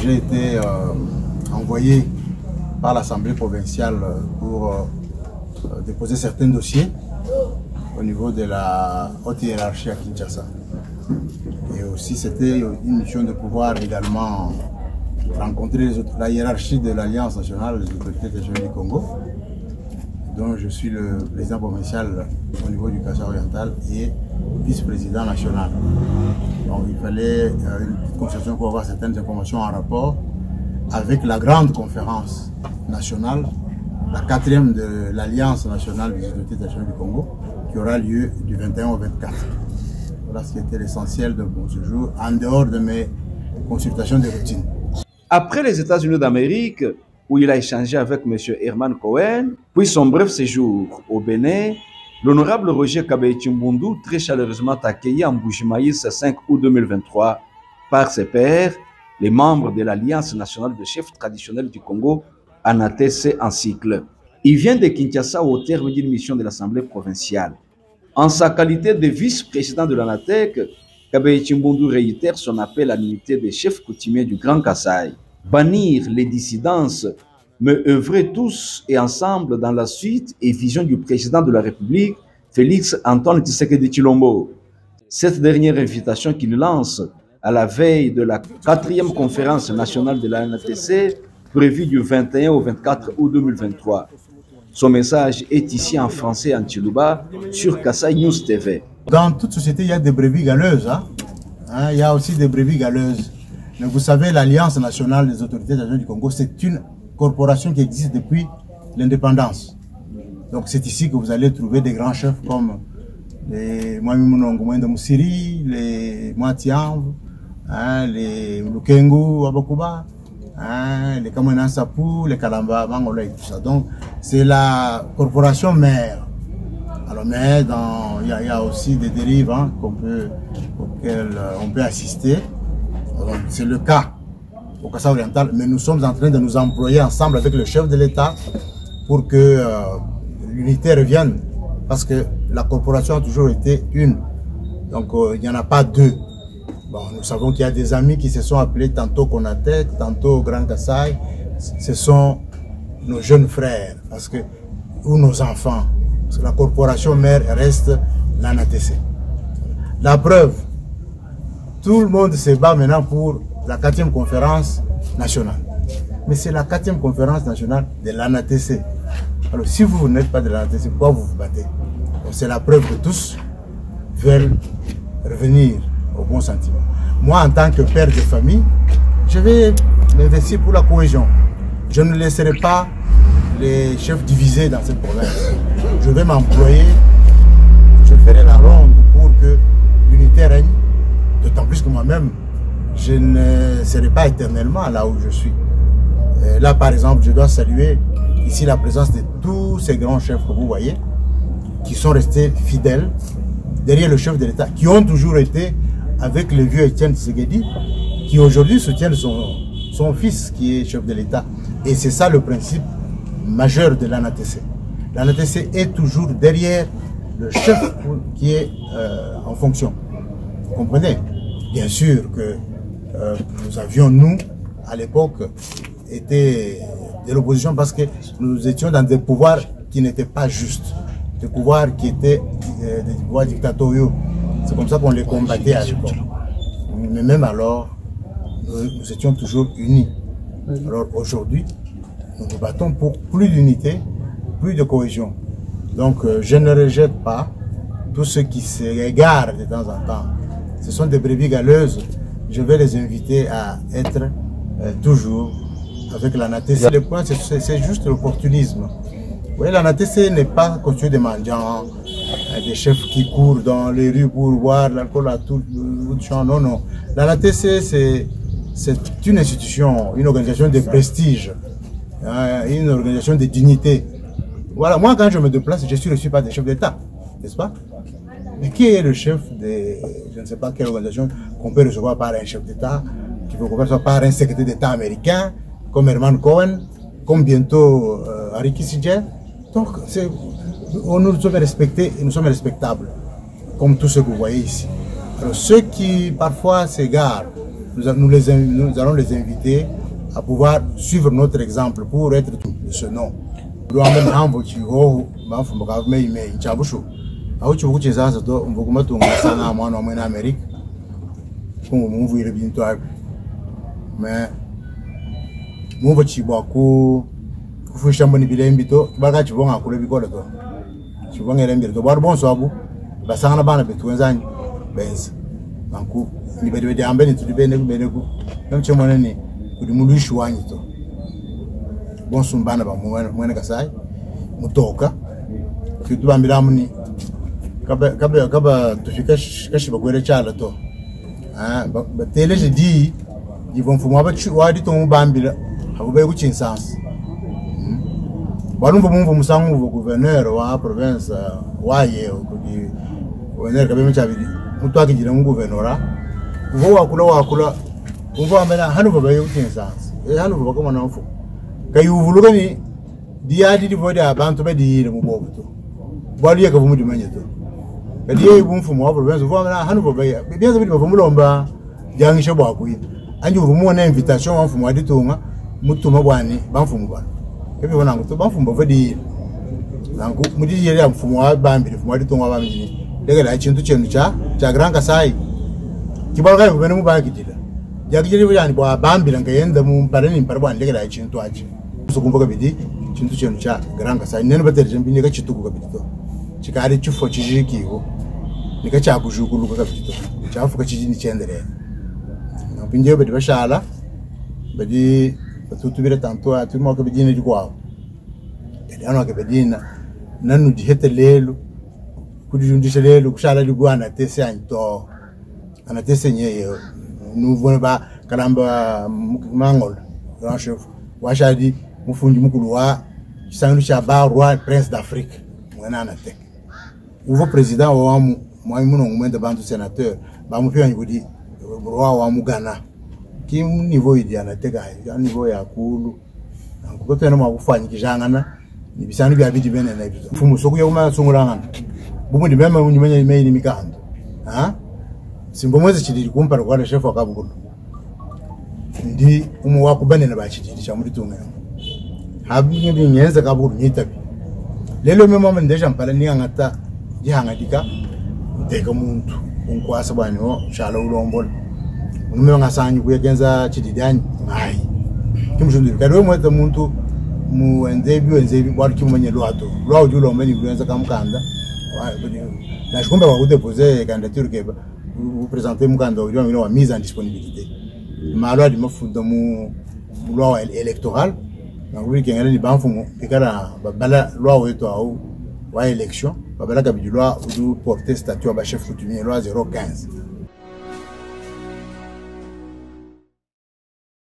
j'ai été envoyé par l'Assemblée provinciale pour déposer certains dossiers au niveau de la haute hiérarchie à Kinshasa. Et aussi, c'était une mission de pouvoir également rencontrer la hiérarchie de l'Alliance nationale des autorités régionales du Congo, dont je suis le président provincial au niveau du Kasaï oriental et vice-président national. Donc il fallait une petite consultation pour avoir certaines informations en rapport avec la grande conférence nationale, la 4e de l'Alliance nationale des autorités régionales du Congo, qui aura lieu du 21 au 24. Voilà ce qui était l'essentiel de mon séjour, en dehors de mes consultations de routine. Après les États-Unis d'Amérique, où il a échangé avec M. Herman Cohen, puis son bref séjour au Bénin, l'honorable Roger Kabaye-Chimbundu, très chaleureusement accueilli en Mbujimaïs le 5 août 2023 par ses pairs, les membres de l'Alliance nationale de chefs traditionnels du Congo, ANATC en cycle. Il vient de Kinshasa au terme d'une mission de l'Assemblée provinciale. En sa qualité de vice-président de l'ANATEC, Kabaye-Chimbundu réitère son appel à l'unité des chefs coutumiers du Grand Kasaï. Bannir les dissidences, mais œuvrer tous et ensemble dans la suite et vision du président de la République, Félix Antoine Tshisekedi Tshilombo. Cette dernière invitation qu'il lance à la veille de la 4e conférence nationale de la NATC, prévue du 21 au 24 août 2023. Son message est ici en français et en Tchilouba sur Kasaï News TV. Dans toute société, il y a des brebis galeuses. Il y a aussi des brebis galeuses. Mais vous savez, l'Alliance nationale des autorités régionales du Congo, c'est une corporation qui existe depuis l'indépendance. Donc c'est ici que vous allez trouver des grands chefs comme les Mwamimounongoumen de Moussiri, les Mwatiamv, les Lukengu, Abakuba, les Kamouena Sapou, les Kalamba, Mangola et tout ça. Donc c'est la corporation mère. Alors mais il y a aussi des dérives auxquelles on peut assister. C'est le cas au Kasaï oriental, mais nous sommes en train de nous employer ensemble avec le chef de l'État pour que l'unité revienne, parce que la corporation a toujours été une, donc il n'y en a pas deux. Bon, nous savons qu'il y a des amis qui se sont appelés tantôt Konatek, tantôt Grand Kasaï, ce sont nos jeunes frères, ou nos enfants, parce que la corporation mère reste l'ANATC. La preuve, tout le monde se bat maintenant pour la 4e conférence nationale. Mais c'est la 4e conférence nationale de l'ANATC. Alors si vous n'êtes pas de l'ANATC, pourquoi vous vous battez? C'est la preuve que tous veulent revenir au bon sentiment. Moi, en tant que père de famille, je vais m'investir pour la cohésion. Je ne laisserai pas les chefs divisés dans cette province. Je vais m'employer, je ferai la ronde pour que l'unité règne. D'autant plus que moi-même, je ne serai pas éternellement là où je suis. Là, par exemple, je dois saluer ici la présence de tous ces grands chefs que vous voyez, qui sont restés fidèles derrière le chef de l'État, qui ont toujours été avec le vieux Étienne Tshisekedi, qui aujourd'hui soutiennent son fils qui est chef de l'État. Et c'est ça le principe majeur de l'ANATC. L'ANATC est toujours derrière le chef qui est en fonction. Vous comprenez? Bien sûr que nous avions, nous, à l'époque, été de l'opposition parce que nous étions dans des pouvoirs qui n'étaient pas justes, des pouvoirs qui étaient des pouvoirs dictatoriaux. C'est comme ça qu'on les combattait à l'époque. Mais même alors, nous étions toujours unis. Alors aujourd'hui, nous nous battons pour plus d'unité, plus de cohésion. Donc je ne rejette pas tous ceux qui se regardent de temps en temps. Ce sont des brebis galeuses. Je vais les inviter à être toujours avec l'ANATC. Le point, c'est juste l'opportunisme. Vous voyez, l'ANATC n'est pas constitué de mendiants, des chefs qui courent dans les rues pour boire l'alcool à tout bout de champ. Non, non. L'ANATC, c'est une institution, une organisation de prestige, une organisation de dignité. Voilà, moi, quand je me déplace, je suis reçu par des chefs d'État, n'est-ce pas? Mais qui est le chef de, je ne sais pas quelle organisation qu'on peut recevoir par un chef d'État, qui peut recevoir par un secrétaire d'État américain, comme Herman Cohen, comme bientôt Henry Kissinger. Donc, nous sommes respectés et nous sommes respectables, comme tous ceux que vous voyez ici. Alors, ceux qui parfois s'égarent nous allons les inviter à pouvoir suivre notre exemple pour être de ce nom. Nous avons un peu de temps, mais nous avons kufusha mboni bile mbito baka chibonga kule bikola to chibonga ile mbito bar bon sabu basanga bana betu wenzani benzi banku ni bede ambe ni tudibene ku namche mwana ni kudi mulushi wanyi to bon sumbana ba mwana kasai mutoka kitu bambira muni kaba tufika kashi bakwere chala to batele jidi ils vont fumwa ba wadi to mubambira hakubaye kuchinsansi Barumva mumva musangu gouverneur wa province waye kudi gouverneur kabeme chabiri mutu akigira mu gouvernora uvo wakula uvo amena hanu baba yutinsansi hanu baba kama nafu kayuvuluga ni diadi divode abantu bedire mu bobuto bali yaka vumu dimanyeto kadiye bumfumu wa province uvo amena hanu baba biyanza bidi bavumulomba jangisho bwakuyi anje uvumu na invitation wa mfumu aditunga mutuma bwani bamfumu bwana ebi bona ngo bafumba vadi nangu mudi yeri amfumo wa bambiri fumo adi tonwa bamini dege la chintu chenu cha Grand Kasai kibalga kubene mu bagidira yagijiri bujani bwa bambira ngayenda mu pareni parwa dege la chintu achi so kumboga bidi chintu chenu cha Grand Kasai nene baterje mbini ka chituku ka bidito chikari chufo chijikiho nika cha kujukulu ka bidito chafuka chijini chendere napinje bedi bashala bedi tutubire tanto atuma ko bidine dikwa eliano ke bedina nanu dihete lelo kudijundisha lelo kushala digwana tese anto ana tese nyeye nuvona ba kalamba mangol grand chef washadi mufundi mukulu wa chisangu cha ba roi prince d'Afrique mwana na tek uvo president wa moi muno ngumende bantu sénateur ba mupia ngudi roi wa mugana ki niveau idiana tega ya niveau ya kulu ngo tena makufanya kijangana ni bisanu bya bidi bene na ibyo fumu soku yoma sungurangana bumu ndi mema unyimenya email mikando simbo mwezi chidiri kumpara kwa chef wa kabugulu ndi umu wakubane na bachidiri cha muri tunga habi ndi nyenza kabugulu nyitabi lelo mema ndesha mpala ni ngata gihangadika ndeka muntu unkwasa bwanyo shala ulombola unume ngasanyu kuyegenza chididani ngai kimjundiri kadwe mwete muntu muenzebi bwali kimanye lwa ujulo meni bwenza kamkanda na shikumba wa kudeposer candidature ke vous présenter mukanda ujulo wa mise en disponibilité malo adi mafundo mu lwa électoral na kuri kengele ni banfumo ikara babala lwa wetu au wa élection babala kabidulwa udu porter statut ba chef coutumier lwa 015